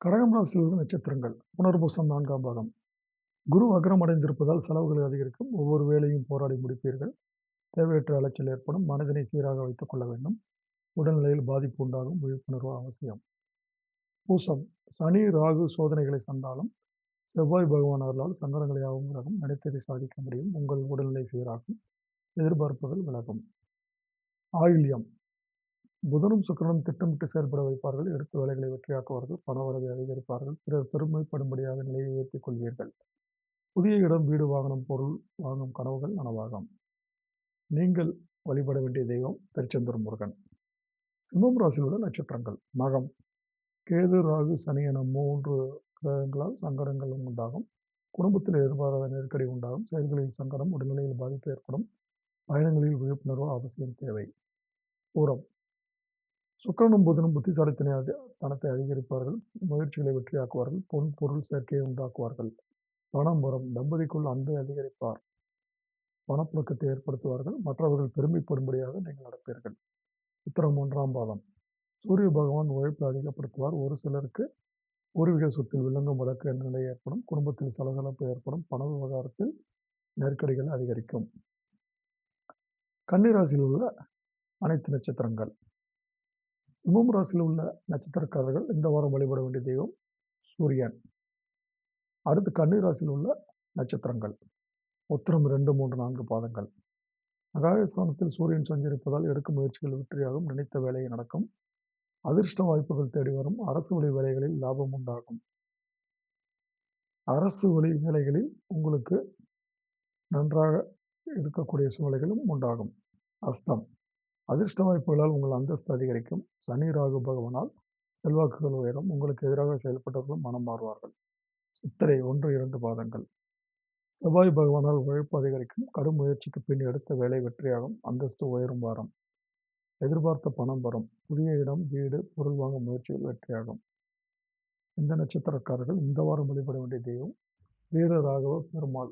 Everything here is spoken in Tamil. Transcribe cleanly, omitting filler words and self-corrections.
கடகம் ராசியில் உள்ள நட்சத்திரங்கள் புனர்பூசம் 4ஆம் பாதம். குரு வக்ரம் அடைந்திருப்பதால் செலவுகள் அதிகரிக்கும். ஒவ்வொரு வேலையும் போராடி முடிப்பீர்கள். தேவையற்ற அலைச்சல் ஏற்படும். மனதினை சீராக வைத்துக் கொள்ள வேண்டும். உடல்நிலையில் பாதிப்பு உண்டாகும். விழிப்புணர்வு அவசியம். பூசம் சனி ராகு சோதனைகளை சந்தாலும் செவ்வாய் பகவான் அருளால் சங்கடங்களை யாவும் விலகும். நினைத்ததை சாதிக்க முடியும். உங்கள் உடல்நிலை சீராகும். எதிர்பார்ப்புகள் விலகும். ஆயில்யம் புதனும் சுக்கிரனும் திட்டமிட்டு செயல்பட வைப்பார்கள். எடுத்த வேலைகளை வெற்றியாக்குவார்கள். பணவரவை அதிகரிப்பார்கள். பிறர் பெருமைப்படும்படியாக நிலையை உயர்த்திக் கொள்வீர்கள். புதிய இடம், வீடு, வாகனம், பொருள் வாங்கும் கனவுகள் நனவாகும். நீங்கள் வழிபட வேண்டிய தெய்வம் திருச்செந்தூர் முருகன். சிம்மம் ராசியில் உள்ள நட்சத்திரங்கள் மகம், கேது, ராகு, சனி என 3 கிரகங்களால் சங்கடங்கள் உண்டாகும். குடும்பத்தில் எதிர்பாராத நெருக்கடி உண்டாகும். செயல்களில் சங்கடம், உடல்நிலையில் பாதிப்பு ஏற்படும். பயணங்களில் விழிப்புணர்வு அவசியம் தேவை. பூரம் சுக்கிரனும் புதனும் புத்திசாலித்தனத்தை அதிகரிப்பார்கள். முயற்சிகளை வெற்றியாக்குவார்கள். பொன் பொருள் சேர்க்கையை உண்டாக்குவார்கள். பணம் வரும். தம்பதிக்குள் அன்பை அதிகரிப்பார். பணப்புழக்கத்தை ஏற்படுத்துவார்கள். மற்றவர்கள் பெருமைப்படும்படியாக நீங்கள் நடப்பீர்கள். உத்திரம் 1ஆம் பாதம் சூரிய பகவான் உழைப்பை அதிகப்படுத்துவார். ஒரு சிலருக்கு பூர்வீக சொத்தில் வில்லங்கம் வழக்கு என்ற நிலை ஏற்படும். குடும்பத்தில் சலசலப்பு ஏற்படும். பண விவகாரத்தில் நெருக்கடிகள் அதிகரிக்கும். கன்னி ராசியில் உள்ள அனைத்து நட்சத்திரங்கள் சிம்மம் ராசியில் உள்ள நட்சத்திரக்காரர்கள் இந்த வாரம் வழிபட வேண்டிய தெய்வம் சூரியன். அடுத்து கன்னி ராசியில் உள்ள நட்சத்திரங்கள் உத்திரம் 2, 3, 4 பாதங்கள். அகாயஸ்தானத்தில் சூரியன் சஞ்சரிப்பதால் எடுக்கும் முயற்சிகள் வெற்றியாகும். நினைத்த வேலையை நடக்கும். அதிர்ஷ்ட வாய்ப்புகள் தேடி வரும். அரசு வழி வேலைகளில் லாபம் உண்டாகும். அரசு வழி வேலைகளில் உங்களுக்கு நன்றாக இருக்கக்கூடிய சூழ்நிலைகளும் உண்டாகும். அஸ்தம் அதிர்ஷ்ட வாய்ப்புகளால் உங்கள் அந்தஸ்து அதிகரிக்கும். சனி ராகு பகவானால் செல்வாக்குகள் உயரும். உங்களுக்கு எதிராக செயல்பட்டவர்களும் மனம் மாறுவார்கள். சித்திரை 1, 2 பாதங்கள். செவ்வாய் பகவானால் உழைப்பு அதிகரிக்கும். கடும் முயற்சிக்கு பின் எடுத்த வேலை வெற்றியாகும். அந்தஸ்து உயரும் வாரம். எதிர்பார்த்த பணம் வரும். புதிய இடம், வீடு, பொருள் வாங்கும் முயற்சிகள் வெற்றியாகும். இந்த நட்சத்திரக்காரர்கள் இந்த வாரம் வழிபட வேண்டிய தெய்வம் வீர ராகவ பெருமாள்.